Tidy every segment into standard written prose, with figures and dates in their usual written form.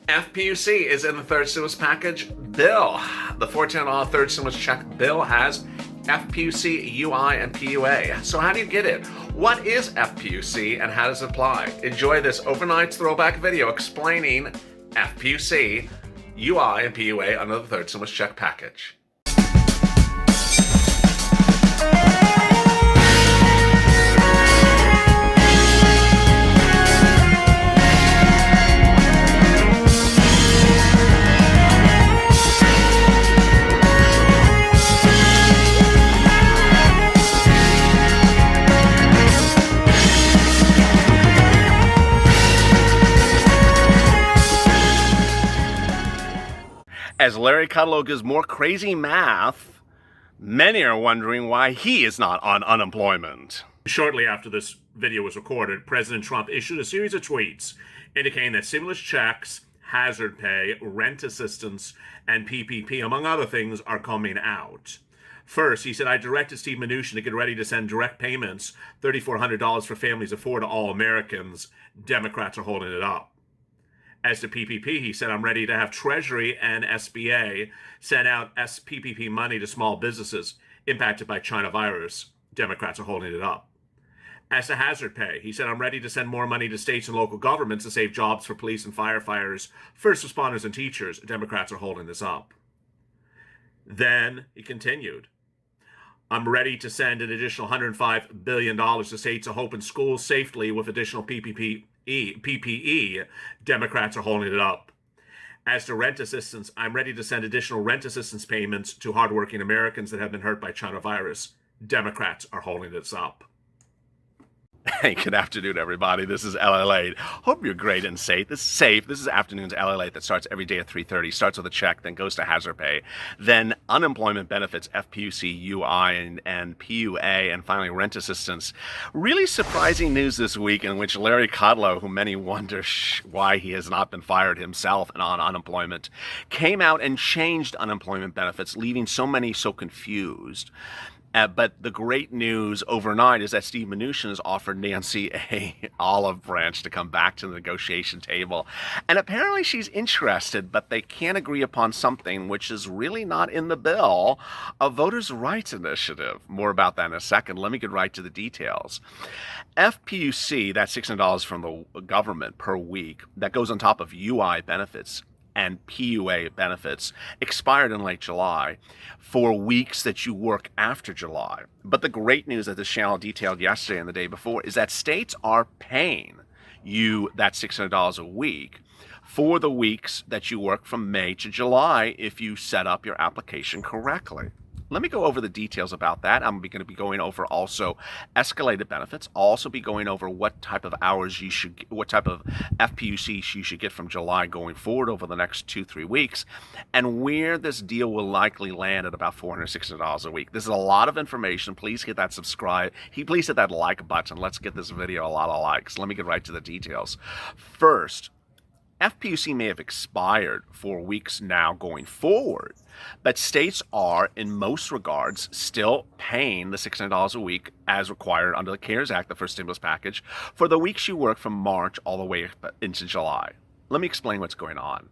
FPUC is in the third stimulus package bill. The $14 third stimulus check bill has FPUC, UI, and PUA. So how do you get it? What is FPUC and how does it apply? Enjoy this overnight throwback video explaining FPUC, UI, and PUA under the third stimulus check package. As Larry Kudlow gives more crazy math, many are wondering why he is not on unemployment. Shortly after this video was recorded, President Trump issued a series of tweets indicating that stimulus checks, hazard pay, rent assistance, and PPP, among other things, are coming out. First, he said, I directed Steve Mnuchin to get ready to send direct payments, $3,400 for families of 4 to all Americans. Democrats are holding it up. As to PPP, he said, I'm ready to have Treasury and SBA send out PPP money to small businesses impacted by China virus. Democrats are holding it up. As to hazard pay, he said, I'm ready to send more money to states and local governments to save jobs for police and firefighters, first responders, and teachers. Democrats are holding this up. Then he continued, I'm ready to send an additional $105 billion to states to open schools safely with additional PPE. Democrats are holding it up. As to rent assistance, I'm ready to send additional rent assistance payments to hardworking Americans that have been hurt by China virus. Democrats are holding this up. Hey, good afternoon, everybody. This is LA Late. Hope you're great and safe. This is afternoon's LA Late that starts every day at 3:30. Starts with a check, then goes to hazard pay, then unemployment benefits, FPUC, UI, and PUA, and finally rent assistance. Really surprising news this week in which Larry Kudlow, who many wonder why he has not been fired himself and on unemployment, came out and changed unemployment benefits, leaving so many so confused. But the great news overnight is that Steve Mnuchin has offered Nancy a olive branch to come back to the negotiation table. And apparently she's interested, but they can't agree upon something which is really not in the bill, a voters' rights initiative. More about that in a second. Let me get right to the details. FPUC, that's $600 from the government per week, that goes on top of UI benefits and PUA benefits, expired in late July for weeks that you work after July. But the great news that this channel detailed yesterday and the day before is that states are paying you that $600 a week for the weeks that you work from May to July if you set up your application correctly. Let me go over the details about that. I'm going to be going over also escalated benefits, also be going over what type of hours you should, what type of FPUC you should get from July going forward over the next 2-3 weeks, and where this deal will likely land at about $460 a week. This is a lot of information. Please hit that subscribe. Please hit that like button. Let's get this video a lot of likes. Let me get right to the details. First, FPUC may have expired for weeks now going forward, but states are, in most regards, still paying the $600 a week as required under the CARES Act, the first stimulus package, for the weeks you work from March all the way into July. Let me explain what's going on.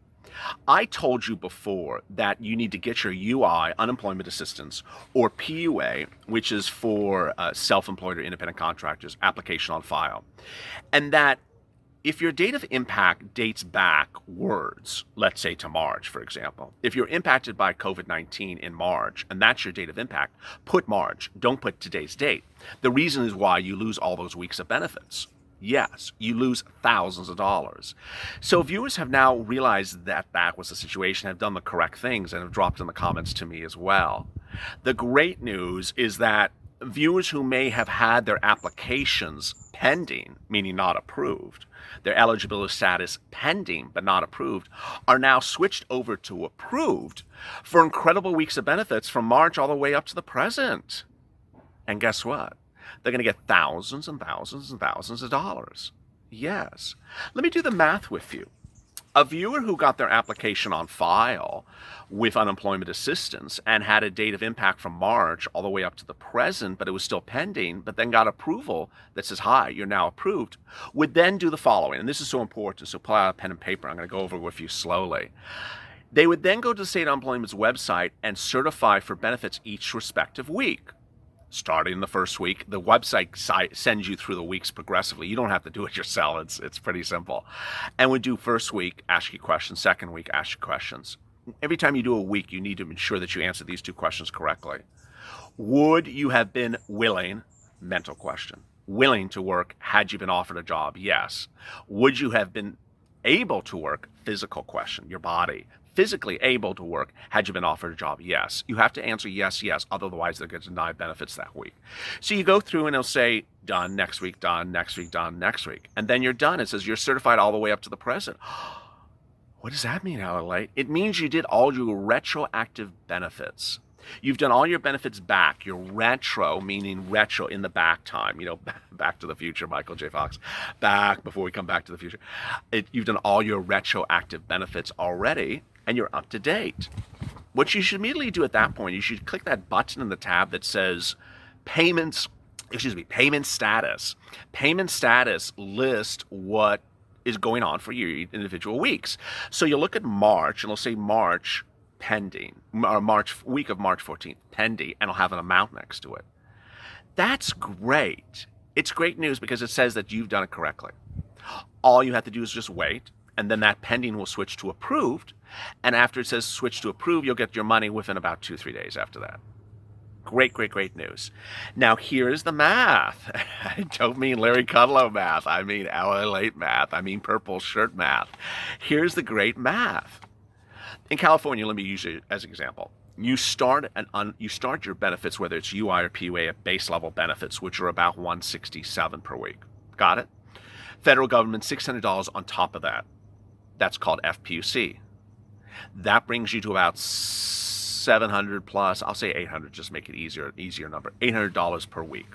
I told you before that you need to get your UI, unemployment assistance, or PUA, which is for self-employed or independent contractors, application on file, and that if your date of impact dates backwards, let's say to March, for example, if you're impacted by COVID-19 in March, and that's your date of impact, put March, don't put today's date. The reason is why you lose all those weeks of benefits. Yes, you lose thousands of dollars. So viewers have now realized that that was the situation, have done the correct things, and have dropped in the comments to me as well. The great news is that viewers who may have had their applications pending, meaning not approved, their eligibility status pending but not approved, are now switched over to approved for incredible weeks of benefits from March all the way up to the present. And guess what? They're going to get thousands and thousands and thousands of dollars. Yes. Let me do the math with you. A viewer who got their application on file with unemployment assistance and had a date of impact from March all the way up to the present, but it was still pending, but then got approval that says, hi, you're now approved, would then do the following. And this is so important, so pull out a pen and paper. I'm going to go over it with you slowly. They would then go to the state unemployment's website and certify for benefits each respective week. Starting the first week, the website sends you through the weeks progressively. You don't have to do it yourself. It's pretty simple. And we do first week, ask you questions. Second week, ask you questions. Every time you do a week, you need to ensure that you answer these two questions correctly. Would you have been willing, mental question, willing to work had you been offered a job? Yes. Would you have been able to work? Physical question, your body. Physically able to work had you been offered a job? Yes. You have to answer yes, yes. Otherwise, they're going to deny benefits that week. So you go through and it'll say, done, next week, done, next week, done, next week. And then you're done. It says you're certified all the way up to the present. What does that mean, LLA? It means you did all your retroactive benefits. You've done all your benefits back. Your retro, meaning retro in the back time. You know, Back to the Future, Michael J. Fox. Back before we come back to the future. You've done all your retroactive benefits already, and you're up to date. What you should immediately do at that point, you should click that button in the tab that says payment status. Payment status lists what is going on for your individual weeks. So you'll look at March, and it'll say March pending, or week of March 14th, pending, and it'll have an amount next to it. That's great. It's great news because it says that you've done it correctly. All you have to do is just wait, and then that pending will switch to approved, and after it says switch to approved, you'll get your money within about 2-3 days after that. Great, great, great news. Now, here's the math. I don't mean Larry Kudlow math. I mean LLA math. I mean purple shirt math. Here's the great math. In California, let me use it as an example. You start your benefits, whether it's UI or PUA, at base level benefits, which are about $167 per week. Got it? Federal government, $600 on top of that. That's called FPUC. That brings you to about 700 plus, I'll say 800, just make it easier number, $800 per week.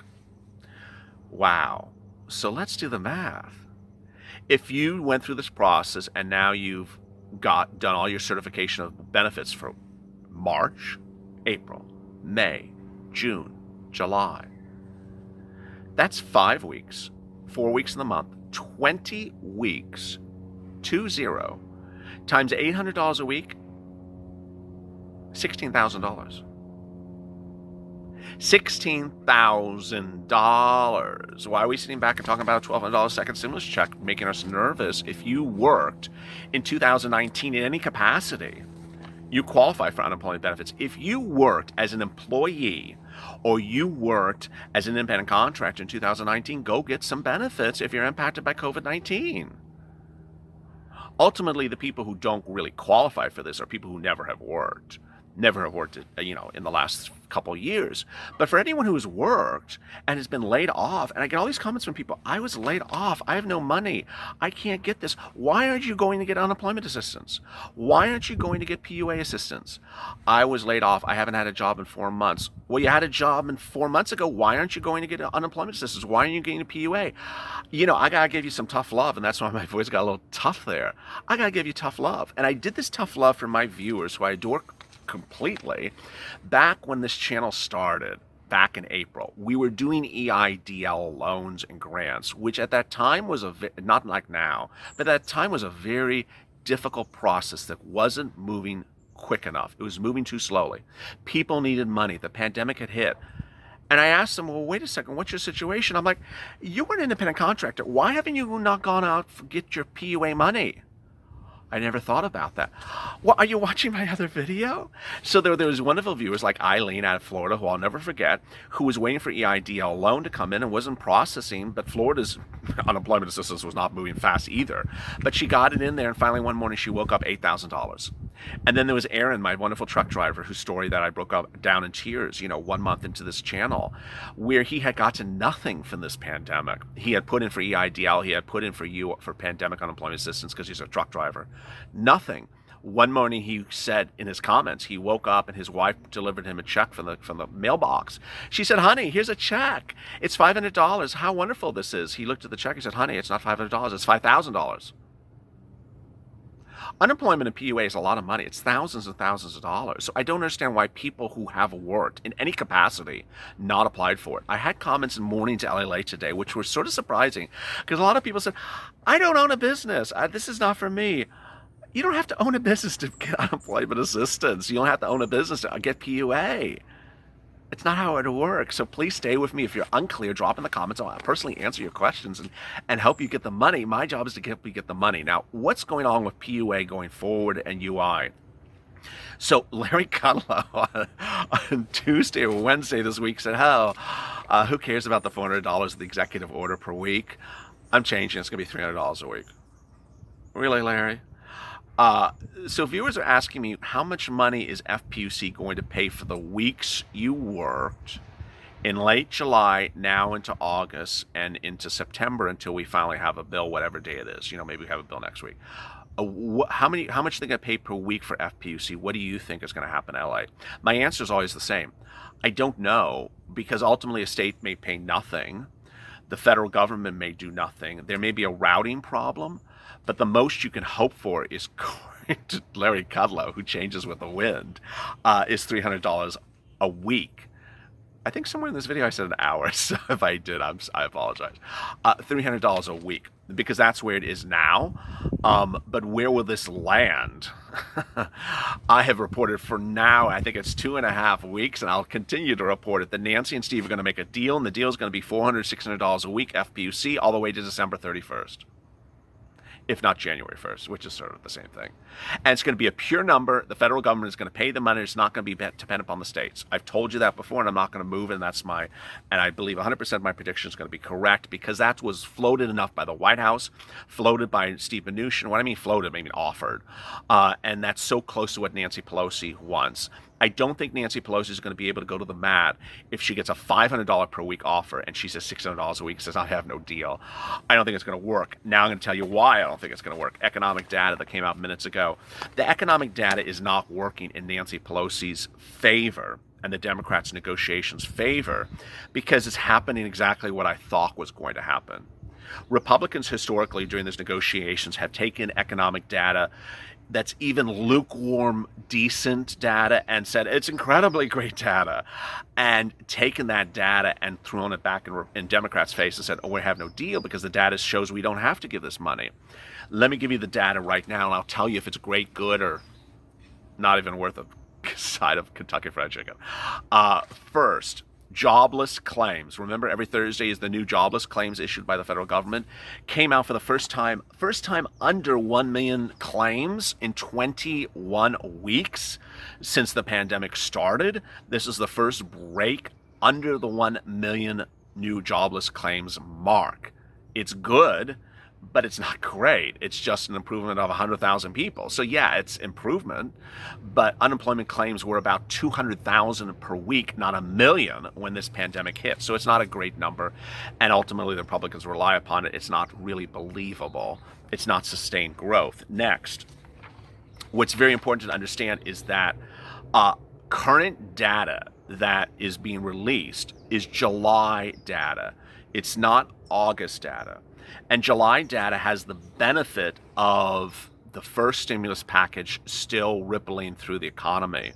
Wow. So let's do the math. If you went through this process and now you've done all your certification of benefits for March, April, May, June, July, that's 5 weeks, 4 weeks in the month, 20 weeks, 20, times $800 a week, $16,000. $16,000. Why are we sitting back and talking about a $1,200 second stimulus check, making us nervous? If you worked in 2019 in any capacity, you qualify for unemployment benefits. If you worked as an employee or you worked as an independent contractor in 2019, go get some benefits if you're impacted by COVID-19. Ultimately, the people who don't really qualify for this are people who never have worked, in the last couple of years. But for anyone who has worked and has been laid off, and I get all these comments from people, I was laid off, I have no money, I can't get this. Why aren't you going to get unemployment assistance? Why aren't you going to get PUA assistance? I was laid off, I haven't had a job in 4 months. Well, you had a job 4 months ago, why aren't you going to get unemployment assistance? Why aren't you getting a PUA? I gotta give you some tough love, and that's why my voice got a little tough there. I gotta give you tough love. And I did this tough love for my viewers, who I adore completely. Back when this channel started, back in April, we were doing EIDL loans and grants, which at that time was not like now, but at that time was a very difficult process that wasn't moving quick enough. It was moving too slowly. People needed money. The pandemic had hit. And I asked them, well, wait a second, what's your situation? I'm like, you were an independent contractor. Why haven't you not gone out to get your PUA money? I never thought about that. Well, are you watching my other video? So there was wonderful viewers like Eileen out of Florida, who I'll never forget, who was waiting for EIDL loan to come in and wasn't processing, but Florida's unemployment assistance was not moving fast either. But she got it in there, and finally one morning she woke up $8,000. And then there was Aaron, my wonderful truck driver, whose story that I broke up down in tears, 1 month into this channel, where he had gotten nothing from this pandemic. He had put in for EIDL, he had put in for pandemic unemployment assistance because he's a truck driver. Nothing. One morning he said in his comments, he woke up and his wife delivered him a check from the mailbox. She said, honey, here's a check. It's $500. How wonderful this is. He looked at the check. He said, honey, it's not $500. It's $5,000. Unemployment in PUA is a lot of money. It's thousands and thousands of dollars. So I don't understand why people who have worked in any capacity not applied for it. I had comments in Mornings LALate today, which were sort of surprising because a lot of people said, I don't own a business. This is not for me. You don't have to own a business to get unemployment assistance. You don't have to own a business to get PUA. It's not how it works. So please stay with me. If you're unclear, drop in the comments. I'll personally answer your questions and help you get the money. My job is to help you get the money. Now, what's going on with PUA going forward and UI? So Larry Kudlow on Tuesday or Wednesday this week said, who cares about the $400 of the executive order per week? I'm changing. It's going to be $300 a week. Really, Larry? So viewers are asking me, how much money is FPUC going to pay for the weeks you worked in late July, now into August, and into September until we finally have a bill, whatever day it is. Maybe we have a bill next week. How much are they going to pay per week for FPUC? What do you think is going to happen in LA? My answer is always the same. I don't know, because ultimately a state may pay nothing. The federal government may do nothing. There may be a routing problem. But the most you can hope for is, according to Larry Kudlow, who changes with the wind, is $300 a week. I think somewhere in this video I said an hour, so if I did, I apologize. $300 a week, because that's where it is now. But where will this land? I have reported for now, I think it's 2.5 weeks, and I'll continue to report it, that Nancy and Steve are going to make a deal, and the deal is going to be $400, $600 a week, FPUC, all the way to December 31st. If not January 1st, which is sort of the same thing. And it's going to be a pure number. The federal government is going to pay the money. It's not going to be dependent upon the states. I've told you that before, and I'm not going to move it, and I believe 100% of my prediction is going to be correct, because that was floated enough by the White House, floated by Steve Mnuchin. When I mean floated, I mean offered. And that's so close to what Nancy Pelosi wants. I don't think Nancy Pelosi is going to be able to go to the mat if she gets a $500 per week offer and she says $600 a week, says I have no deal. I don't think it's going to work. Now I'm going to tell you why I don't think it's going to work. Economic data that came out minutes ago. The economic data is not working in Nancy Pelosi's favor and the Democrats' negotiations' favor, because it's happening exactly what I thought was going to happen. Republicans historically during these negotiations have taken economic data that's even lukewarm, decent data and said it's incredibly great data, and taken that data and thrown it back in Democrats' face and said, oh, we have no deal because the data shows we don't have to give this money. Let me give you the data right now, and I'll tell you if it's great, good, or not even worth a side of Kentucky Fried Chicken. First, jobless claims. Remember, every Thursday is the new jobless claims issued by the federal government. Came out for the first time under 1 million claims in 21 weeks since the pandemic started. This is the first break under the 1 million new jobless claims mark. It's good, but it's not great. It's just an improvement of 100,000 people. So yeah, it's improvement, but unemployment claims were about 200,000 per week, not 1 million when this pandemic hit. So it's not a great number, and ultimately the Republicans rely upon it. It's not really believable. It's not sustained growth. Next, what's very important to understand is that current data that is being released is July data. It's not August data. And July data has the benefit of the first stimulus package still rippling through the economy.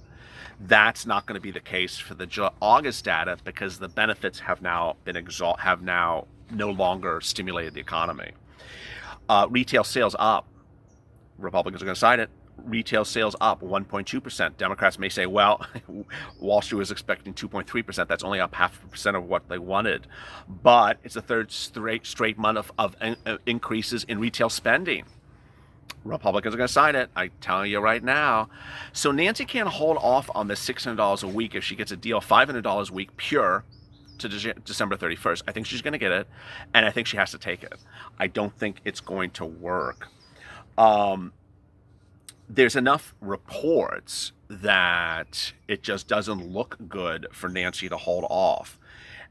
That's not going to be the case for the August data, because the benefits have now no longer stimulated the economy. Retail sales up. Republicans are going to cite it. Retail sales up 1.2%. Democrats may say, well, Wall Street was expecting 2.3%. That's only up 0.5% of what they wanted. But it's the third straight month of increases in retail spending. Republicans are going to sign it. I tell you right now. So Nancy can't hold off on the $600 a week if she gets a deal, $500 a week pure to December 31st. I think she's going to get it, and I think she has to take it. I don't think it's going to work. There's enough reports that it just doesn't look good for Nancy to hold off.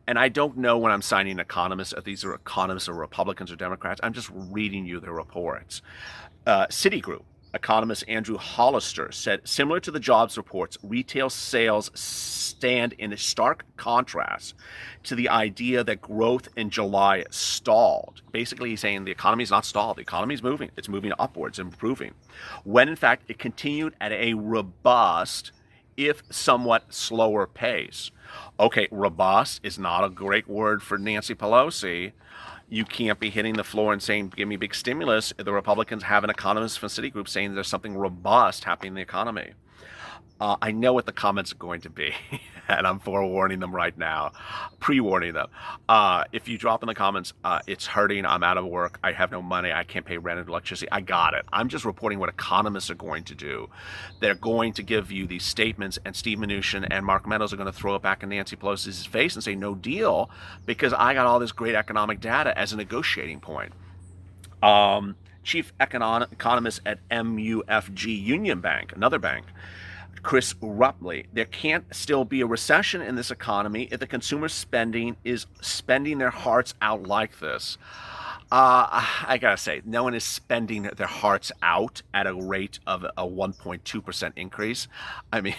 And I don't know when I'm signing economists, if these are economists or Republicans or Democrats. I'm just reading you the reports. Citigroup economist Andrew Hollister said, similar to the jobs reports, retail sales stand in a stark contrast to the idea that growth in July stalled. Basically, he's saying the economy is not stalled. The economy is moving. It's moving upwards, improving. When, in fact, it continued at a robust, if somewhat slower pace. Okay, robust is not a great word for Nancy Pelosi. You can't be hitting the floor and saying, give me big stimulus. The Republicans have an economist from Citigroup saying there's something robust happening in the economy. I know what the comments are going to be, and I'm forewarning them right now, pre-warning them. If you drop in the comments, it's hurting, I'm out of work, I have no money, I can't pay rent and electricity, I got it. I'm just reporting what economists are going to do. They're going to give you these statements, and Steve Mnuchin and Mark Meadows are going to throw it back in Nancy Pelosi's face and say, no deal, because I got all this great economic data as a negotiating point. Chief economist at MUFG Union Bank, another bank, Chris Rupley, there can't still be a recession in this economy if the consumer spending is spending their hearts out like this. I gotta say, no one is spending their hearts out at a rate of a 1.2% increase. I mean,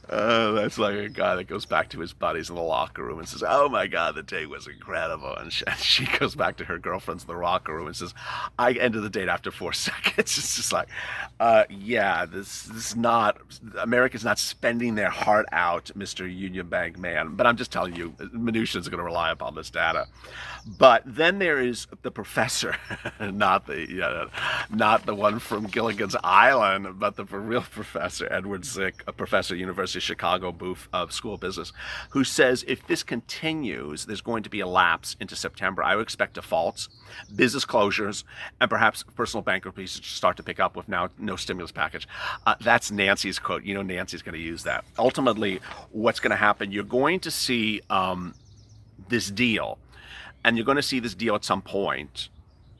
that's like a guy that goes back to his buddies in the locker room and says, oh my God, the day was incredible. And she goes back to her girlfriends in the locker room and says, I ended the date after 4 seconds. It's just like, yeah, this is not, America's not spending their heart out, Mr. Union Bank man. But I'm just telling you, Mnuchin's going to rely upon this data. But then there is the professor, not the one from Gilligan's Island, but the real professor, Edward Zick, a professor at University of Chicago Booth School of Business, who says if this continues, there's going to be a lapse into September. I would expect defaults, business closures, and perhaps personal bankruptcies to start to pick up with now no stimulus package. That's Nancy's quote. You know Nancy's going to use that. Ultimately, what's going to happen, you're going to see this deal, and you're going to see this deal at some point,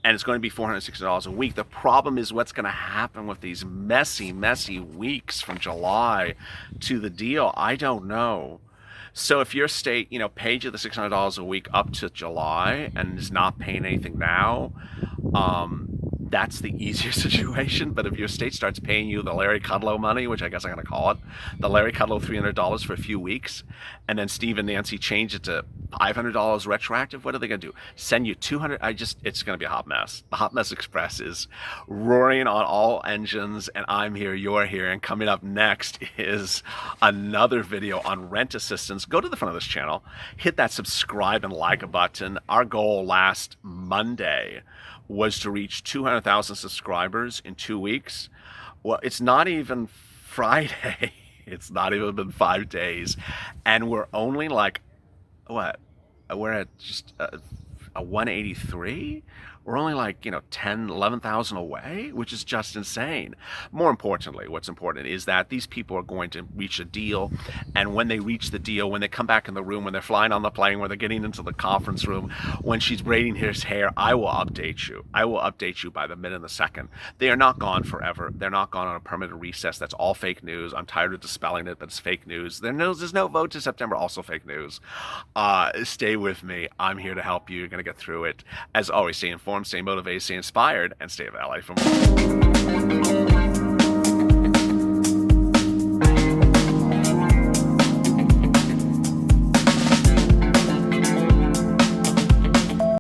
and it's going to be $460 a week. The problem is what's going to happen with these messy weeks from July to the deal. I don't know. So if your state, paid you the $600 a week up to July and is not paying anything now, that's the easier situation. But if your state starts paying you the Larry Kudlow money, which I guess I'm going to call it, the Larry Kudlow $300 for a few weeks, and then Steve and Nancy change it to $500 retroactive, what are they going to do? Send you $200? It's going to be a hot mess. The Hot Mess Express is roaring on all engines, and I'm here, you're here, and coming up next is another video on rent assistance. Go to the front of this channel, hit that subscribe and like button. Our goal last Monday was to reach 200,000 subscribers in 2 weeks. Well, it's not even Friday. It's not even been 5 days. And we're only like, what? We're at just a 183? We're only like, 10, 11,000 away, which is just insane. More importantly, what's important is that these people are going to reach a deal. And when they reach the deal, when they come back in the room, when they're flying on the plane, when they're getting into the conference room, when she's braiding his hair, I will update you. I will update you by the minute and the second. They are not gone forever. They're not gone on a permanent recess. That's all fake news. I'm tired of dispelling it, but it's fake news. There's no vote to September, also fake news. Stay with me. I'm here to help you. You're going to get through it. As always, stay informed, stay motivated, stay inspired, and stay of LA for more.